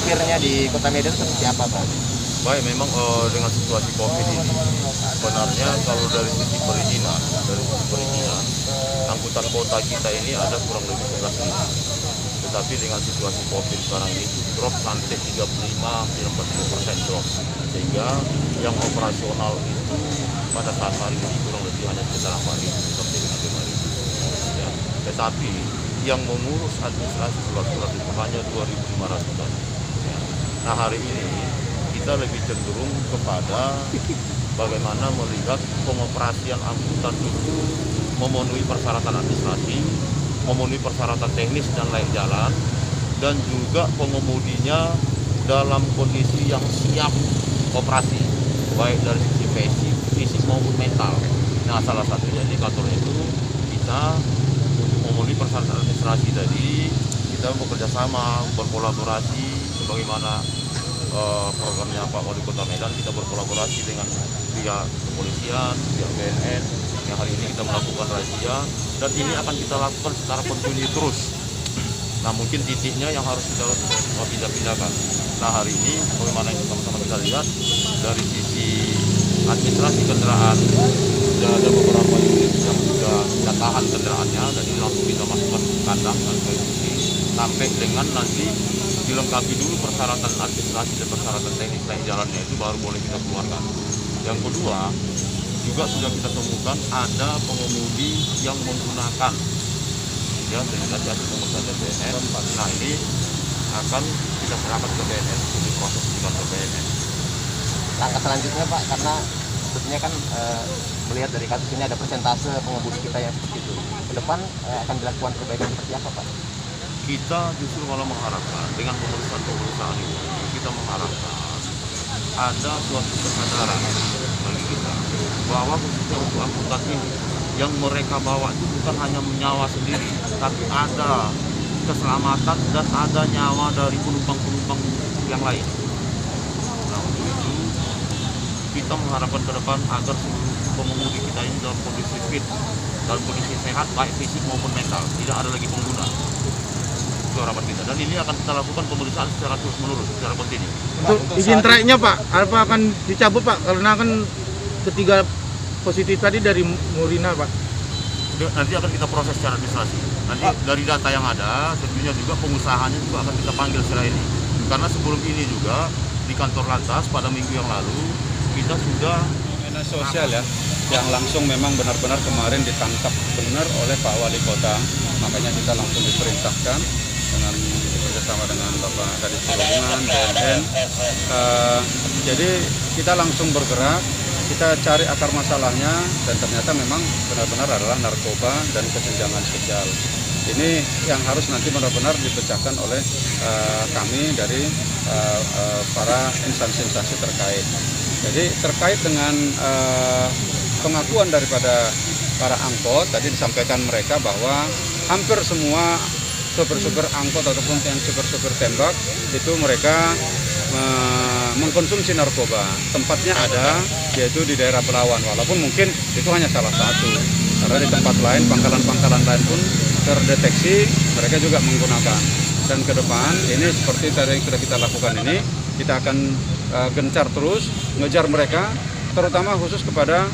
sopirnya di Kota Medan seperti apa, Pak? Baik, memang dengan situasi COVID ini sebenarnya kalau dari sisi perizinan, angkutan kota kita ini ada kurang lebih 11.000. Tetapi dengan situasi COVID sekarang ini drop sampai 35-40% drop. Sehingga yang operasional itu pada saat hari ini kurang lebih hanya sekitar 4.000 sampai dengan 5.000. Ya. Tetapi yang mengurus administrasi surat-surat itu hanya 2.500-an. Ya. Nah, hari ini kita lebih cenderung kepada bagaimana melihat pengoperasian angkutan itu memenuhi persyaratan administrasi, memenuhi persyaratan teknis dan layak jalan, dan juga pengemudinya dalam kondisi yang siap operasi, baik dari sisi fisik maupun mental. Nah, salah satunya indikatornya itu kita memenuhi persyaratan administrasi tadi, kita bekerja sama, berkolaborasi, sebagaimana programnya Pak Wali Kota Medan, kita berkolaborasi dengan pihak kepolisian, pihak BNN, yang hari ini kita melakukan razia, dan ini akan kita lakukan secara kontinu terus. Nah, mungkin titiknya yang harus kita pindah-pindahkan. Nah, hari ini bagaimana yang sama-sama kita lihat dari sisi administrasi kendaraan, sudah ada beberapa unit yang sudah kita tahan kendaraannya, dan ini langsung kita masukkan ke kandang dan ke sisi, sampai dengan nanti dilengkapi dulu persyaratan administrasi dan persyaratan teknis lain jalannya, itu baru boleh kita keluarkan. Yang kedua, juga sudah kita temukan ada pengemudi yang menggunakan ya verifikasi pemeriksaan BNN. Nah, ini akan kita serahkan ke BNN untuk diproses di kantor BNN. Langkah selanjutnya, Pak, karena sebetulnya kan melihat dari kasus ini ada persentase pengemudi kita yang seperti itu. Ke depan akan dilakukan perbaikan seperti apa, Pak? Kita justru malah mengharapkan dengan pemeriksaan ini, kita mengharapkan ada suatu kesadaran bagi kita bahwa khususnya untuk angkutan ini yang mereka bawa itu bukan hanya nyawa sendiri, tapi ada keselamatan dan ada nyawa dari penumpang-penumpang yang lain. Nah, untuk itu kita mengharapkan ke depan agar seluruh pengemudi kita ini dalam kondisi fit, dalam kondisi sehat, baik fisik maupun mental, tidak ada lagi pengguna. Itu harapan kita, dan ini akan kita lakukan pemeriksaan secara terus-menerus, secara kontinu. Untuk izin traiknya, Pak, apa akan dicabut, Pak? Karena kan ketiga positif tadi dari Murina, Pak. Nanti akan kita proses secara administrasi. Nanti dari data yang ada, tentunya juga pengusahanya juga akan kita panggil setelah ini. Karena sebelum ini juga di kantor lantas pada minggu yang lalu kita sudah fenomena sosial ya, yang langsung memang benar-benar kemarin ditangkap benar oleh Pak Wali Kota. Makanya kita langsung diperintahkan dengan bekerjasama dengan Bapak Kadis Perhubungan, BNN. Jadi kita langsung bergerak, kita cari akar masalahnya, dan ternyata memang benar-benar adalah narkoba dan kesenjangan sosial. Ini yang harus nanti benar-benar dipecahkan oleh kami dari para instansi-instansi terkait. Jadi terkait dengan pengakuan daripada para angkot, tadi disampaikan mereka bahwa hampir semua sopir-sopir angkot ataupun yang sopir-sopir tembak itu mereka mengkonsumsi narkoba. Tempatnya ada, yaitu di daerah Belawan, walaupun mungkin itu hanya salah satu, karena di tempat lain, pangkalan-pangkalan lain pun terdeteksi mereka juga menggunakan. Dan ke depan ini seperti tadi yang sudah kita lakukan ini, kita akan gencar terus ngejar mereka, terutama khusus kepada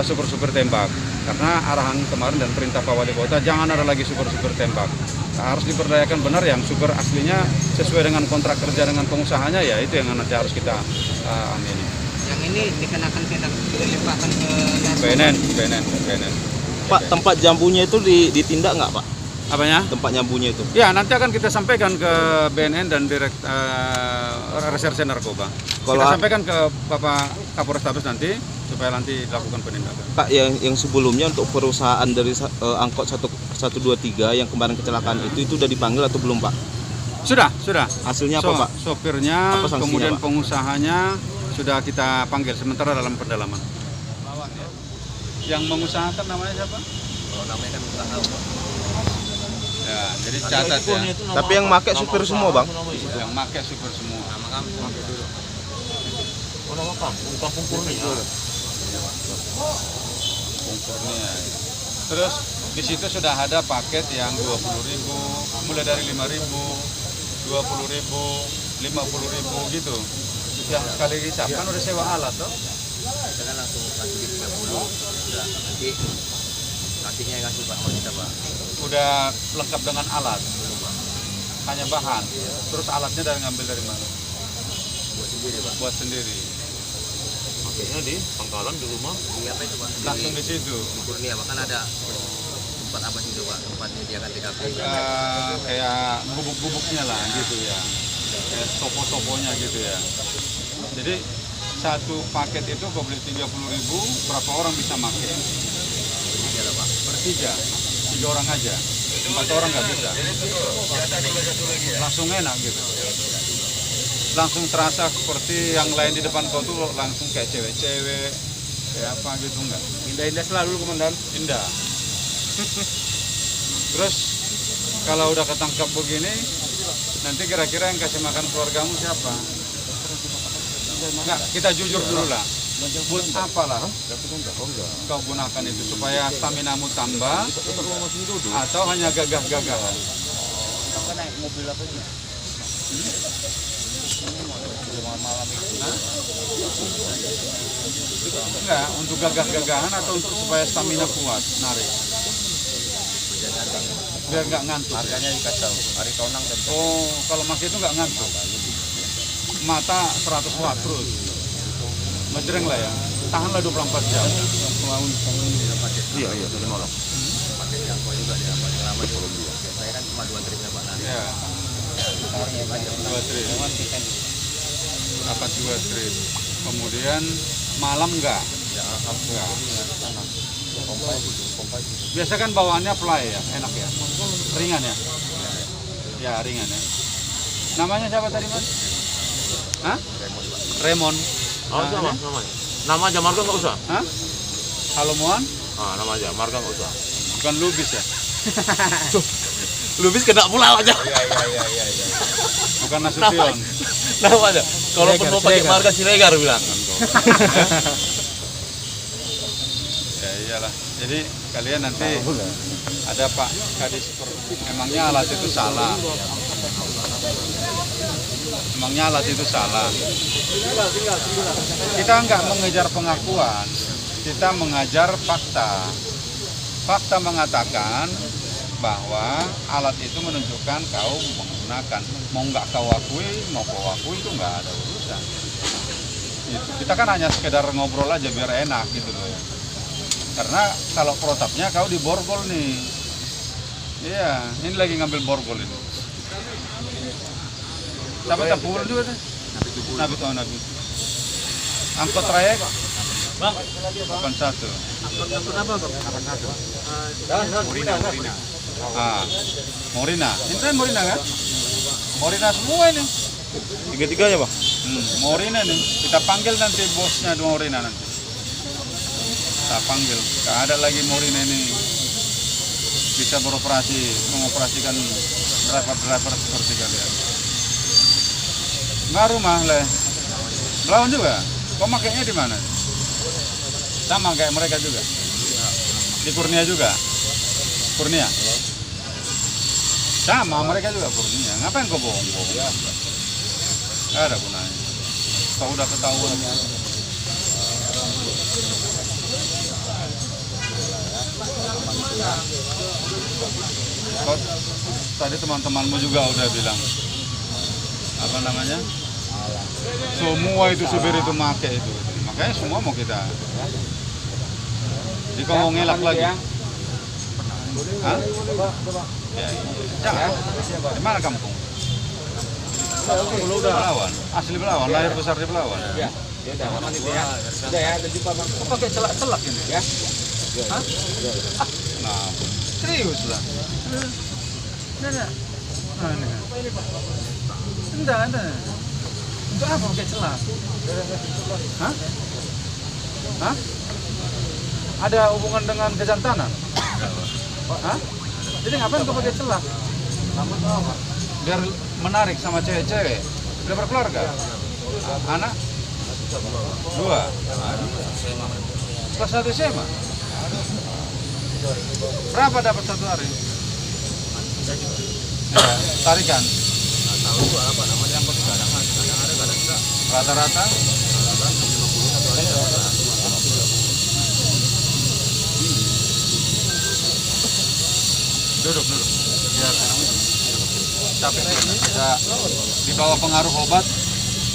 supir-supir tembak, karena arahan kemarin dan perintah Pak Wali Kota jangan ada lagi supir-supir tembak. Harus diperdayakan benar yang supir aslinya sesuai dengan kontrak kerja dengan pengusahanya, ya itu yang nanti harus kita amini. Yang ini dikenakan dilimpahkan ke BNN. Pak, tempat jambunya itu ditindak nggak, Pak? Apanya? Tempat jambunya itu? Ya, nanti akan kita sampaikan ke BNN dan Reserse Narkoba. Kita sampaikan ke Bapak Kapolrestabes nanti supaya nanti dilakukan penindakan. Pak, yang sebelumnya untuk perusahaan dari angkot 123 yang kemarin kecelakaan itu sudah dipanggil atau belum, Pak? Sudah. Hasilnya apa, Pak? Sopirnya, apa sanksinya, kemudian Pak? pengusahanya sudah kita panggil sementara dalam pendalaman. Yang mengusahakan namanya siapa? kalau namanya kan usaha. Ya, jadi catat ya. Tapi yang pakai supir semua, Bang? Yang pakai supir semua. Nama kampung. Oh, nama kampung Kurnia. Kurnia. Terus di situ sudah ada paket yang 20.000, mulai dari 5.000, 20.000, 50.000 gitu. Yang sekali hisap kan udah sewa alat toh. Kita kan langsung kasih di 30, udah nanti kasihnya yang ngasih Pak sama kita Pak. Udah lengkap dengan alat. Hanya bahan. Terus alatnya dari ngambil dari mana? Buat sendiri Pak. Buat sendiri. Makanya di pangkalan di rumah. Di apa itu Pak? Langsung di situ. Di Kurnia Pak, kan ada tempat apa sih itu Pak? Tempat menyediakan TKP. Kayak bubuk-bubuknya lah gitu ya. Kayak topo-toponya gitu ya. Jadi satu paket itu kau beli 30.000, berapa orang bisa pakai? Iya lah Pak. Bertiga, 3 orang aja, 4 orang nggak bisa. Langsung enak gitu. Langsung terasa seperti yang lain di depan kau tuh langsung kayak cewek-cewek, kayak apa gitu enggak? Indah-indah selalu komandan. Indah. Terus kalau udah ketangkap begini, nanti kira-kira yang kasih makan keluargamu siapa? Enggak, kita jujur dulu lah. Buat apalah kau gunakan itu supaya staminamu tambah atau hanya gagah-gagahan? Naik mobil apa sih? Enggak, untuk gagah-gagahan atau untuk supaya stamina kuat, narik. Biar nggak ngantuk. Harganya dikasih tahu. Hari Tonang dan Oh, kalau masih itu nggak ngantuk. Mata 100 watt terus. Ngejreng lah ya. Tahanlah 24 jam. Iya, dari malam. pakai jangkau juga dia paling lama di Columbia. Saya kan cuma 2 trip Pak nanti. Ya, 2 trip. Dapat 2 trip. Kemudian malam enggak? Enggak. Biasa kan bawaannya fly ya, enak ya. Ringan ya? Ya, ringan ya. Namanya siapa tadi Mas? Hah? Remon. Oh, sama. Nama aja marga nggak usah. Hah? Halo Moan? Nama aja marga nggak usah. Bukan Lubis ya? Lubis kena pula aja. Iya. Bukan Nasution. Nama aja. Kalau mau pakai marga Siregar bilang. Ya iyalah. Jadi kalian nanti ada Pak Kadis, emangnya alat itu salah? Emangnya alat itu salah? Kita nggak mengejar pengakuan, kita mengajar fakta. Fakta mengatakan bahwa alat itu menunjukkan kau menggunakan. Mau nggak kau akui, mau kau akui itu nggak ada urusan. Gitu. Kita kan hanya sekedar ngobrol aja biar enak gitu loh. Karena kalau protapnya kau di borgol nih. Iya, ini lagi ngambil borgol ini. Siapa tapul juga tuh? Nabi. Angkot trayek? Bang, 81. Angkut apa Bang? 81. Morina. Morina. Ini kan Morina kan? Morina semua ini. Tiga-tiganya, Bang. Morina nih. Kita panggil nanti bosnya Morina nanti. Kita panggil. Gak ada lagi Morina ini bisa beroperasi, mengoperasikan driver-driver seperti kalian. Nggak rumah leh. Melawan juga. Kau makainya di mana? Sama kayak mereka juga. Di Kurnia juga. Kurnia. Sama mereka juga Kurnia. Ngapain kau bohong-bohong? Nggak ada gunanya. Kau udah ketahuan. Kau tadi teman-temanmu juga udah bilang apa namanya? Semua itu supir itu make itu. Makanya semua mau kita. Jadi kau mau ngelak lagi? Hah? Ya, jangan. Di mana kampung? Belawan. Asli Belawan, lahir besar di Belawan. Ya udah aman itu ya. Sudah ya, udah jumpa Bang. Kok pakai celak-celak ini? Ya. Hah? Nah, serius lah. Nah. Enggak. Untuk apa pakai celak? Hah? Hah? Ada hubungan dengan kejantanan? Hah? Jadi ngapain kau pakai celak? Biar menarik sama cewek-cewek. Udah berkeluarga? Anak? 2. Kelas 1 SMA? Berapa dapat satu hari? Ya, tarikan. Tahu apa namanya angkot cadangan. Rata-rata duduk biar capek, tidak di bawah pengaruh obat